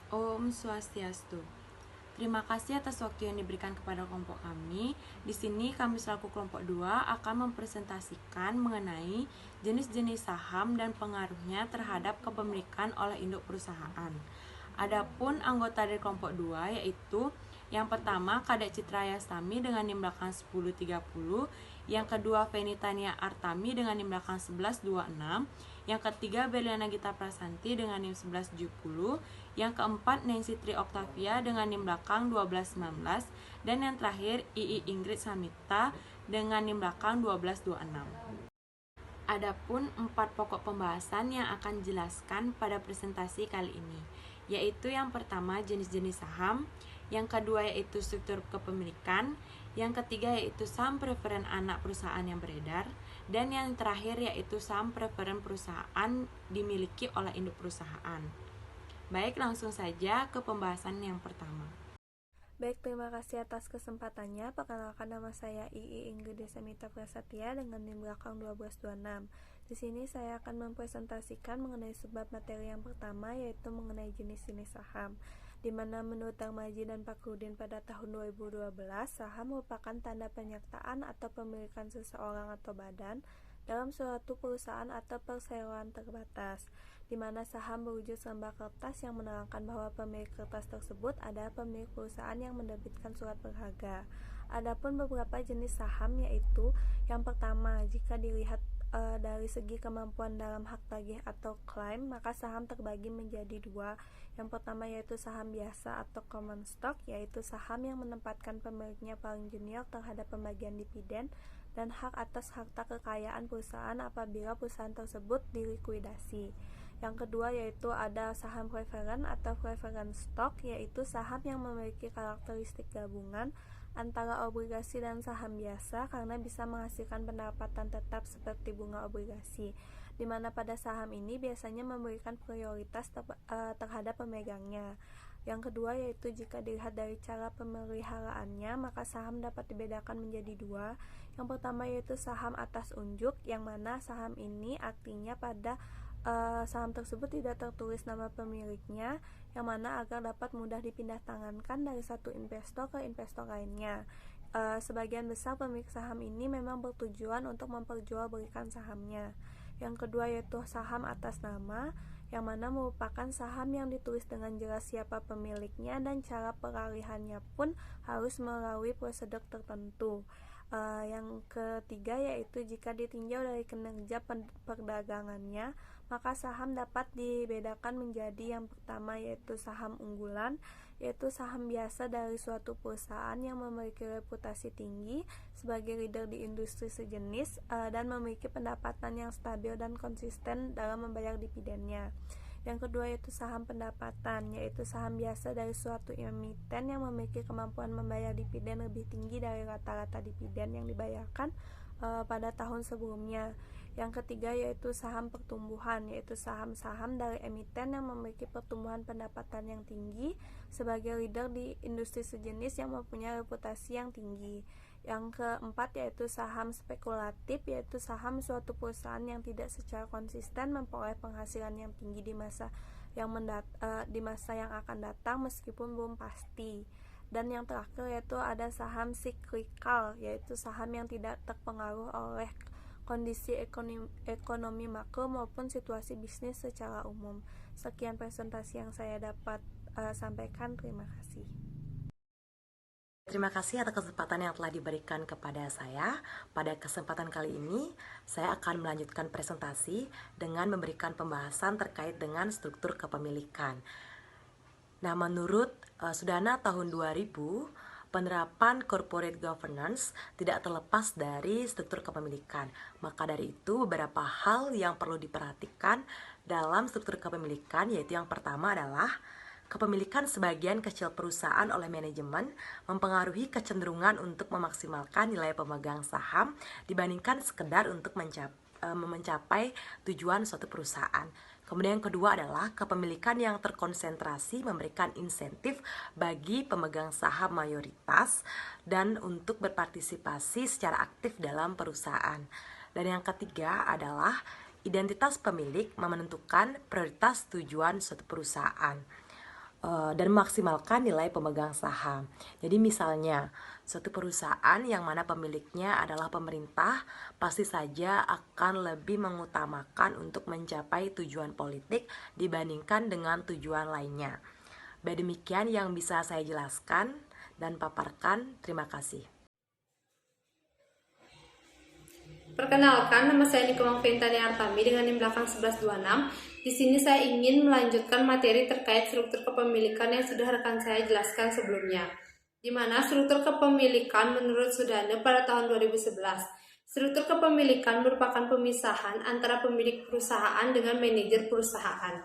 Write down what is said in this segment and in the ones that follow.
Om Swastiastu. Terima kasih atas waktu yang diberikan kepada kelompok kami. Di sini kami selaku kelompok 2 akan mempresentasikan mengenai jenis-jenis saham dan pengaruhnya terhadap kepemilikan oleh induk perusahaan. Adapun anggota dari kelompok 2 yaitu yang pertama Kadek Citra Yastami dengan NIM belakang 1030, yang kedua Venitania Artami dengan NIM belakang 1126, yang ketiga Beliana Gita Prasanti dengan NIM 1170, yang keempat Nancy Tri Octavia dengan NIM belakang 1219, dan yang terakhir II Ingrid Samita dengan NIM belakang 1226. Adapun 4 pokok pembahasan yang akan dijelaskan pada presentasi kali ini, yaitu yang pertama jenis-jenis saham, yang kedua yaitu struktur kepemilikan, yang ketiga yaitu saham preferen anak perusahaan yang beredar, dan yang terakhir yaitu saham preferen perusahaan dimiliki oleh induk perusahaan. Baik, langsung saja ke pembahasan yang pertama. Baik, terima kasih atas kesempatannya. Perkenalkan, nama saya II Ingrid Desemita Prasetya dengan NIM belakang 1226. Di sini saya akan mempresentasikan mengenai sebab materi yang pertama, yaitu mengenai jenis-jenis saham. Di mana menurut Darmaji dan Pakrudin pada tahun 2012, saham merupakan tanda penyertaan atau pemilikan seseorang atau badan dalam suatu perusahaan atau perseroan terbatas, di mana saham berwujud selembar kertas yang menerangkan bahwa pemilik kertas tersebut adalah pemilik perusahaan yang menerbitkan surat berharga. Adapun beberapa jenis saham, yaitu yang pertama, jika dilihat dari segi kemampuan dalam hak tagih atau klaim, maka saham terbagi menjadi dua. Yang pertama yaitu saham biasa atau common stock, yaitu saham yang menempatkan pemiliknya paling junior terhadap pembagian dividen dan hak atas harta kekayaan perusahaan apabila perusahaan tersebut dilikuidasi. Yang kedua yaitu ada saham preferen atau preference stock, yaitu saham yang memiliki karakteristik gabungan antara obligasi dan saham biasa karena bisa menghasilkan pendapatan tetap seperti bunga obligasi, di mana pada saham ini biasanya memberikan prioritas terhadap pemegangnya. Yang kedua yaitu jika dilihat dari cara pemeliharaannya, maka saham dapat dibedakan menjadi dua. Yang pertama yaitu saham atas unjuk, yang mana saham ini artinya pada saham tersebut tidak tertulis nama pemiliknya, yang mana agar dapat mudah dipindah tangankan dari satu investor ke investor lainnya. Sebagian besar pemilik saham ini memang bertujuan untuk memperjualbelikan sahamnya. Yang kedua yaitu saham atas nama, yang mana merupakan saham yang ditulis dengan jelas siapa pemiliknya dan cara peralihannya pun harus melalui prosedur tertentu. Yang ketiga yaitu jika ditinjau dari kinerja perdagangannya, maka saham dapat dibedakan menjadi yang pertama yaitu saham unggulan, yaitu saham biasa dari suatu perusahaan yang memiliki reputasi tinggi sebagai leader di industri sejenis dan memiliki pendapatan yang stabil dan konsisten dalam membayar dividennya. Yang kedua yaitu saham pendapatan, yaitu saham biasa dari suatu emiten yang memiliki kemampuan membayar dividen lebih tinggi dari rata-rata dividen yang dibayarkan pada tahun sebelumnya. Yang ketiga yaitu saham pertumbuhan, yaitu saham-saham dari emiten yang memiliki pertumbuhan pendapatan yang tinggi sebagai leader di industri sejenis yang mempunyai reputasi yang tinggi. Yang keempat yaitu saham spekulatif, yaitu saham suatu perusahaan yang tidak secara konsisten memperoleh penghasilan yang tinggi di masa yang akan datang meskipun belum pasti. Dan yang terakhir yaitu ada saham cyclical, yaitu saham yang tidak terpengaruh oleh kondisi ekonomi makro maupun situasi bisnis secara umum. Sekian presentasi yang saya dapat sampaikan. Terima kasih. Terima kasih atas kesempatan yang telah diberikan kepada saya. Pada kesempatan kali ini, saya akan melanjutkan presentasi dengan memberikan pembahasan terkait dengan struktur kepemilikan. Nah, menurut Sudana tahun 2000, penerapan corporate governance tidak terlepas dari struktur kepemilikan. Maka dari itu, beberapa hal yang perlu diperhatikan dalam struktur kepemilikan, yaitu yang pertama adalah kepemilikan sebagian kecil perusahaan oleh manajemen mempengaruhi kecenderungan untuk memaksimalkan nilai pemegang saham dibandingkan sekedar untuk mencapai tujuan suatu perusahaan. Kemudian yang kedua adalah kepemilikan yang terkonsentrasi memberikan insentif bagi pemegang saham mayoritas dan untuk berpartisipasi secara aktif dalam perusahaan. Dan yang ketiga adalah identitas pemilik menentukan prioritas tujuan suatu perusahaan. dan memaksimalkan nilai pemegang saham. Jadi misalnya suatu perusahaan yang mana pemiliknya adalah pemerintah pasti saja akan lebih mengutamakan untuk mencapai tujuan politik dibandingkan dengan tujuan lainnya. Baik demikian yang bisa saya jelaskan dan paparkan. Terima kasih. Perkenalkan, nama saya Niko Mangventani Artami dengan NIM belakang 1126. Di sini saya ingin melanjutkan materi terkait struktur kepemilikan yang sudah rekan saya jelaskan sebelumnya. Di mana struktur kepemilikan menurut Sudane pada tahun 2011. Struktur kepemilikan merupakan pemisahan antara pemilik perusahaan dengan manajer perusahaan.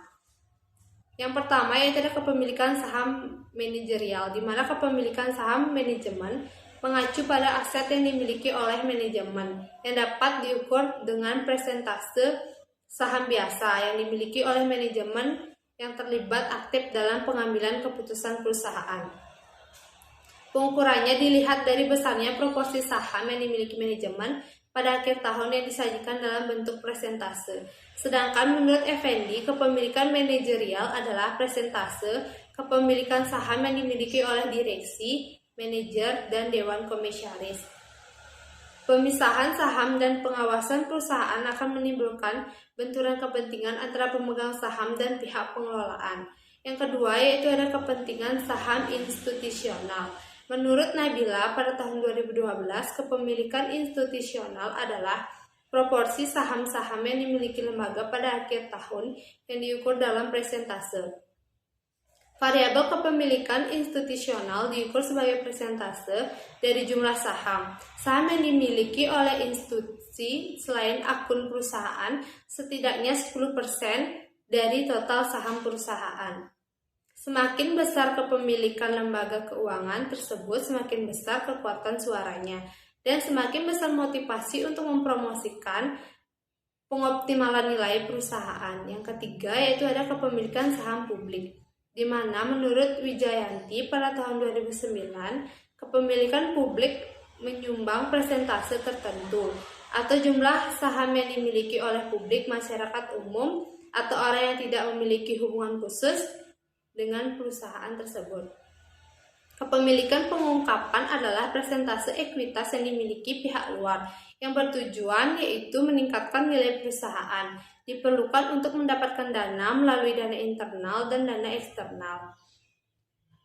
Yang pertama yaitu ada kepemilikan saham manajerial, di mana kepemilikan saham manajemen mengacu pada aset yang dimiliki oleh manajemen yang dapat diukur dengan persentase saham biasa yang dimiliki oleh manajemen yang terlibat aktif dalam pengambilan keputusan perusahaan. Pengukurannya dilihat dari besarnya proporsi saham yang dimiliki manajemen pada akhir tahun yang disajikan dalam bentuk persentase. Sedangkan menurut Effendi, kepemilikan manajerial adalah persentase kepemilikan saham yang dimiliki oleh direksi, manajer, dan dewan komisaris. Pemisahan saham dan pengawasan perusahaan akan menimbulkan benturan kepentingan antara pemegang saham dan pihak pengelolaan. Yang kedua yaitu ada kepentingan saham institusional. Menurut Nabila, pada tahun 2012, kepemilikan institusional adalah proporsi saham-saham yang dimiliki lembaga pada akhir tahun yang diukur dalam persentase. Variabel kepemilikan institusional diukur sebagai persentase dari jumlah saham. Saham yang dimiliki oleh institusi selain akun perusahaan setidaknya 10% dari total saham perusahaan. Semakin besar kepemilikan lembaga keuangan tersebut, semakin besar kekuatan suaranya, dan semakin besar motivasi untuk mempromosikan pengoptimalan nilai perusahaan. Yang ketiga yaitu ada kepemilikan saham publik, di mana menurut Wijayanti pada tahun 2009, kepemilikan publik menyumbang persentase tertentu atau jumlah saham yang dimiliki oleh publik, masyarakat umum, atau orang yang tidak memiliki hubungan khusus dengan perusahaan tersebut. Kepemilikan pengungkapan adalah persentase ekuitas yang dimiliki pihak luar yang bertujuan yaitu meningkatkan nilai perusahaan, diperlukan untuk mendapatkan dana melalui dana internal dan dana eksternal.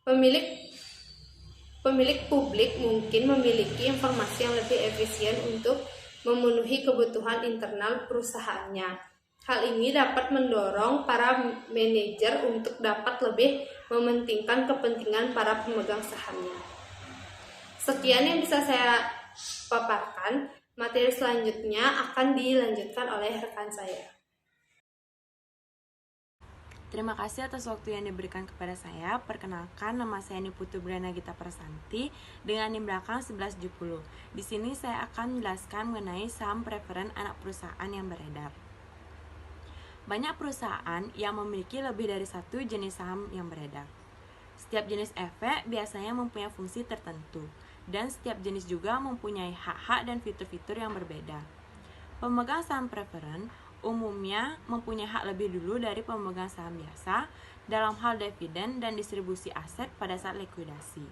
Pemilik publik mungkin memiliki informasi yang lebih efisien untuk memenuhi kebutuhan internal perusahaannya. Hal ini dapat mendorong para manajer untuk dapat lebih mementingkan kepentingan para pemegang sahamnya. Sekian yang bisa saya paparkan. Materi selanjutnya akan dilanjutkan oleh rekan saya. Terima kasih atas waktu yang diberikan kepada saya. Perkenalkan, nama saya Niputu Briana Gita Prasanti dengan NIM belakang 1170. Di sini saya akan menjelaskan mengenai saham preferen anak perusahaan yang beredar. Banyak perusahaan yang memiliki lebih dari satu jenis saham yang beredar. Setiap jenis efek biasanya mempunyai fungsi tertentu, dan setiap jenis juga mempunyai hak-hak dan fitur-fitur yang berbeda. Pemegang saham preferen umumnya mempunyai hak lebih dulu dari pemegang saham biasa dalam hal dividen dan distribusi aset pada saat likuidasi.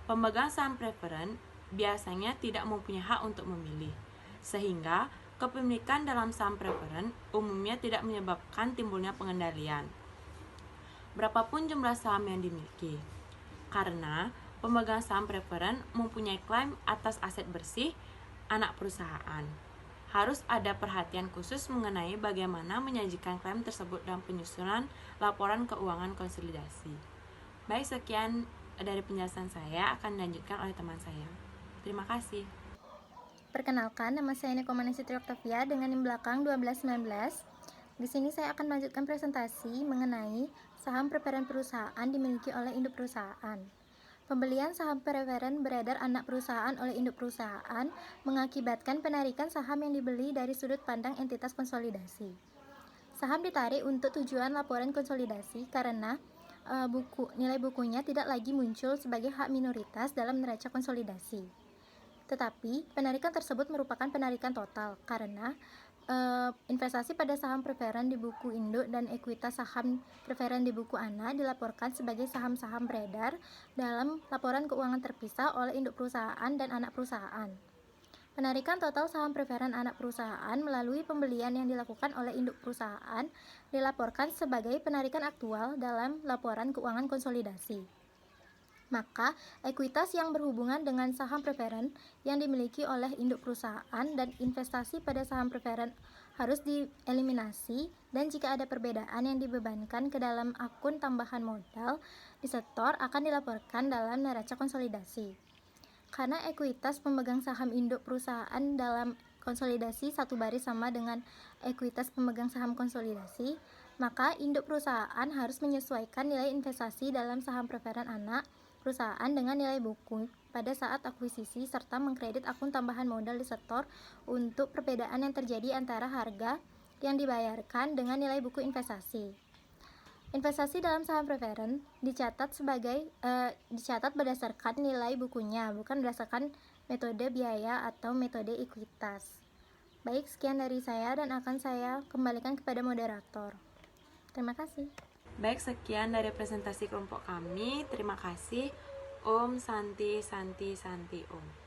Pemegang saham preferen biasanya tidak mempunyai hak untuk memilih, sehingga kepemilikan dalam saham preferen umumnya tidak menyebabkan timbulnya pengendalian berapapun jumlah saham yang dimiliki, karena pemegang saham preferen mempunyai klaim atas aset bersih anak perusahaan. Harus ada perhatian khusus mengenai bagaimana menyajikan klaim tersebut dalam penyusunan laporan keuangan konsolidasi. Baik, sekian dari penjelasan saya, akan dilanjutkan oleh teman saya. Terima kasih. Perkenalkan, nama saya Nekomanisi Trioctavia dengan NIM belakang 1219. Di sini saya akan melanjutkan presentasi mengenai saham preferen perusahaan dimiliki oleh induk perusahaan. Pembelian saham preferen beredar anak perusahaan oleh induk perusahaan mengakibatkan penarikan saham yang dibeli dari sudut pandang entitas konsolidasi. Saham ditarik untuk tujuan laporan konsolidasi karena nilai bukunya tidak lagi muncul sebagai hak minoritas dalam neraca konsolidasi. Tetapi, penarikan tersebut merupakan penarikan total karena investasi pada saham preferen di buku induk dan ekuitas saham preferen di buku ANA dilaporkan sebagai saham-saham beredar dalam laporan keuangan terpisah oleh induk perusahaan dan anak perusahaan. Penarikan total saham preferen anak perusahaan melalui pembelian yang dilakukan oleh induk perusahaan dilaporkan sebagai penarikan aktual dalam laporan keuangan konsolidasi. Maka, ekuitas yang berhubungan dengan saham preferen yang dimiliki oleh induk perusahaan dan investasi pada saham preferen harus dieliminasi, dan jika ada perbedaan yang dibebankan ke dalam akun tambahan modal disetor akan dilaporkan dalam neraca konsolidasi. Karena ekuitas pemegang saham induk perusahaan dalam konsolidasi satu baris sama dengan ekuitas pemegang saham konsolidasi, maka induk perusahaan harus menyesuaikan nilai investasi dalam saham preferen anak perusahaan dengan nilai buku pada saat akuisisi serta mengkredit akun tambahan modal disetor untuk perbedaan yang terjadi antara harga yang dibayarkan dengan nilai buku investasi. Investasi dalam saham preferen dicatat berdasarkan nilai bukunya, bukan berdasarkan metode biaya atau metode ekuitas. Baik, sekian dari saya dan akan saya kembalikan kepada moderator. Terima kasih. Baik, sekian dari presentasi kelompok kami. Terima kasih. Om Santi Santi Santi Om.